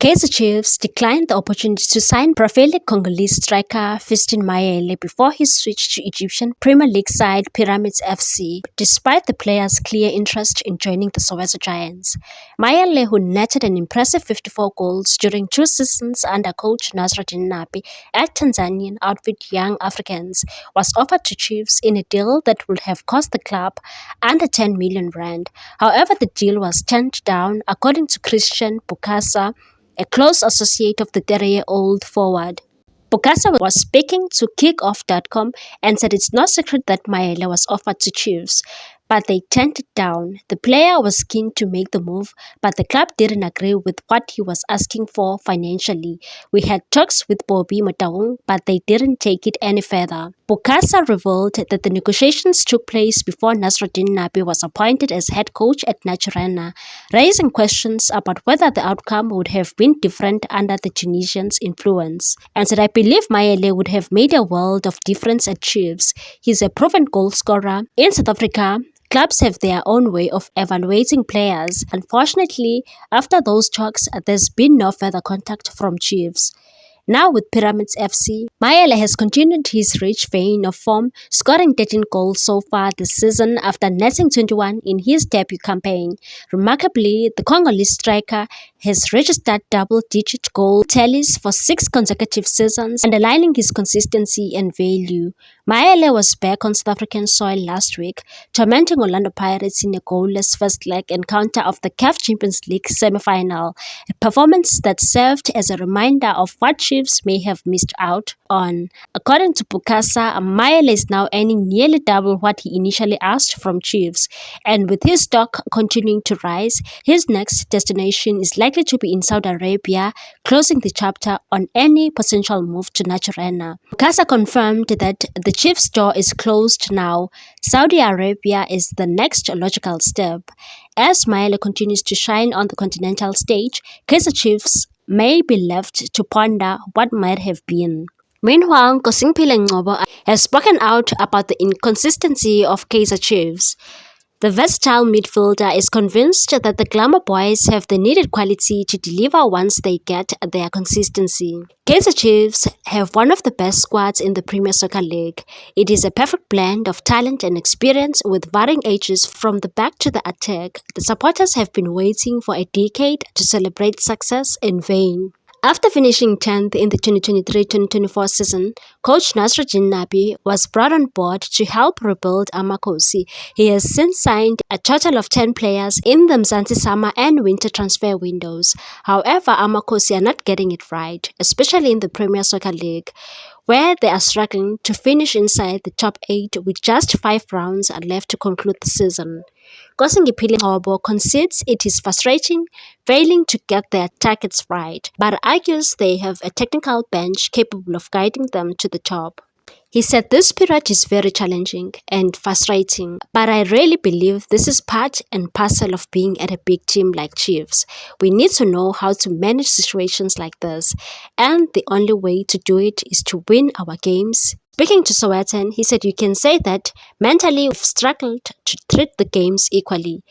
Kaizer Chiefs declined the opportunity to sign prolific Congolese striker Fiston Mayele before he switched to Egyptian Premier League side Pyramids FC, despite the player's clear interest in joining the Soweto Giants. Mayele, who netted an impressive 54 goals during 2 seasons under coach Nasruddin Nabi at Tanzanian outfit Young Africans, was offered to Chiefs in a deal that would have cost the club under 10 million rand. However, the deal was turned down, according to Christian Bukasa, a close associate of the 30-year-old forward. Bukasa was speaking to Kickoff.com and said it's no secret that Mayele was offered to Chiefs, but they turned it down. The player was keen to make the move, but the club didn't agree with what he was asking for financially. We had talks with Bobby Nabi, but they didn't take it any further. Bukasa revealed that the negotiations took place before Nasruddin Nabi was appointed as head coach at Naturena, raising questions about whether the outcome would have been different under the Tunisian's influence. And said, I believe Mayele would have made a world of difference at Chiefs. He's a proven goal scorer. In South Africa, clubs have their own way of evaluating players. Unfortunately, after those talks, there's been no further contact from Chiefs. Now with Pyramids FC, Mayele has continued his rich vein of form, scoring 13 goals so far this season after netting 21 in his debut campaign. Remarkably, the Congolese striker has registered double-digit goal tallies for 6 consecutive seasons, underlining his consistency and value. Mayele was back on South African soil last week, tormenting Orlando Pirates in a goalless first leg encounter of the CAF Champions League semi-final, a performance that served as a reminder of what Chiefs may have missed out on. According to Bukasa, Mayele is now earning nearly double what he initially asked from Chiefs, and with his stock continuing to rise, his next destination is likely to be in Saudi Arabia, closing the chapter on any potential move to Naturena. Bukasa confirmed that the Chiefs' door is closed now. Saudi Arabia is the next logical step. As Mayele continues to shine on the continental stage, Kaizer Chiefs may be left to ponder what might have been. Meanwhile, Kosimpile Ngcobo has spoken out about the inconsistency of Kaizer Chiefs. The versatile midfielder is convinced that the Glamour Boys have the needed quality to deliver once they get their consistency. Kaizer Chiefs have one of the best squads in the Premier Soccer League. It is a perfect blend of talent and experience with varying ages from the back to the attack. The supporters have been waiting for a decade to celebrate success in vain. After finishing 10th in the 2023-2024 season, coach Nasruddin Nabi was brought on board to help rebuild Amakhosi. He has since signed a total of 10 players in the Mzansi summer and winter transfer windows. However, Amakhosi are not getting it right, especially in the Premier Soccer League, where they are struggling to finish inside the top 8 with just 5 rounds left to conclude the season. Kosimpile Ngcobo concedes it is frustrating failing to get their targets right, but argues they have a technical bench capable of guiding them to the top. He said this period is very challenging and frustrating, but I really believe this is part and parcel of being at a big team like Chiefs. We need to know how to manage situations like this, and the only way to do it is to win our games. Speaking to Sowetan, he said you can say that mentally we've struggled to treat the games equally.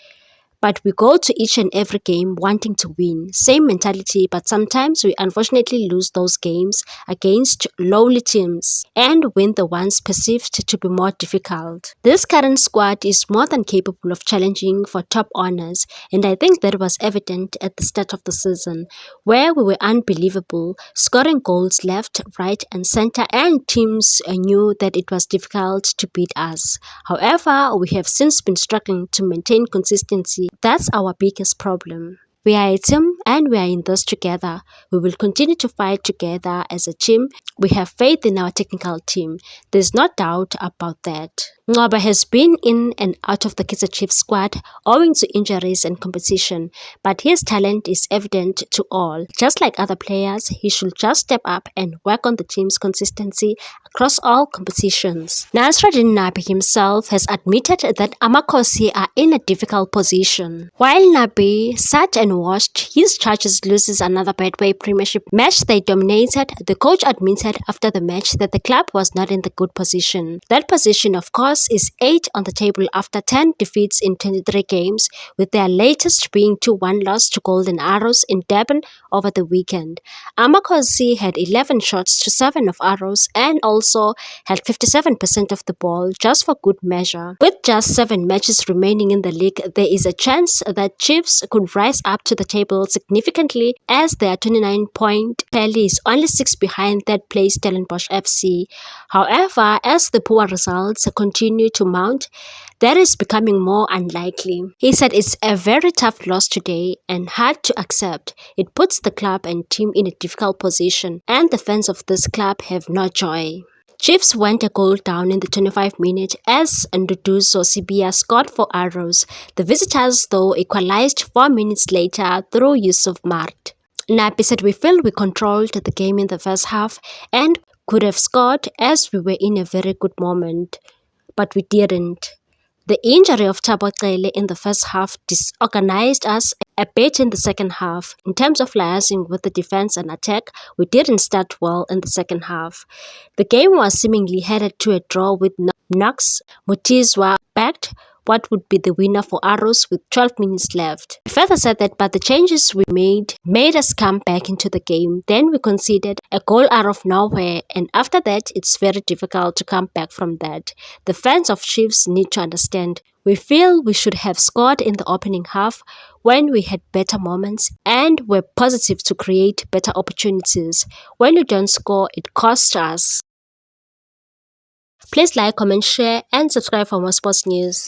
But we go to each and every game wanting to win. Same mentality, but sometimes we unfortunately lose those games against lowly teams and win the ones perceived to be more difficult. This current squad is more than capable of challenging for top honors, and I think that was evident at the start of the season, where we were unbelievable, scoring goals left, right and center, and teams knew that it was difficult to beat us. However, we have since been struggling to maintain consistency. That's our biggest problem. We are a team and we are in this together. We will continue to fight together as a team. We have faith in our technical team. There's no doubt about that. Ngcobo has been in and out of the Kaizer Chiefs squad owing to injuries and competition, but his talent is evident to all. Just like other players, he should just step up and work on the team's consistency across all competitions. Nasruddin Nabi himself has admitted that Amakhosi are in a difficult position. While Nabi sat and watched his Chargers loses another Betway Premiership match they dominated, the coach admitted after the match that the club was not in the good position. That position, of course, Arrows is 8 on the table after 10 defeats in 23 games, with their latest being 2-1 loss to Golden Arrows in Durban over the weekend. Amakosi had 11 shots to 7 of Arrows and also had 57% of the ball, just for good measure. With just 7 matches remaining in the league, there is a chance that Chiefs could rise up to the table significantly, as their 29-point tally is only 6 behind third place Stellenbosch FC. However, as the poor results continue to mount, that is becoming more unlikely. He said it's a very tough loss today and hard to accept. It puts the club and team in a difficult position, and the fans of this club have no joy. Chiefs went a goal down in the 25th minute as Nduduzo Sibia scored for Arrows. The visitors, though, equalized 4 minutes later through Yusuf Mart. Nabi said, "We feel we controlled the game in the first half and could have scored as we were in a very good moment, but we didn't. The injury of Thabo Cele in the first half disorganized us a bit in the second half. In terms of liaising with the defense and attack, we didn't start well in the second half. The game was seemingly headed to a draw with Knox Mutizwa backed what would be the winner for Arrows with 12 minutes left." He further said that, "But the changes we made us come back into the game. Then we conceded a goal out of nowhere, and after that, it's very difficult to come back from that. The fans of Chiefs need to understand. We feel we should have scored in the opening half when we had better moments and were positive to create better opportunities. When we don't score, it costs us." Please like, comment, share, and subscribe for more sports news.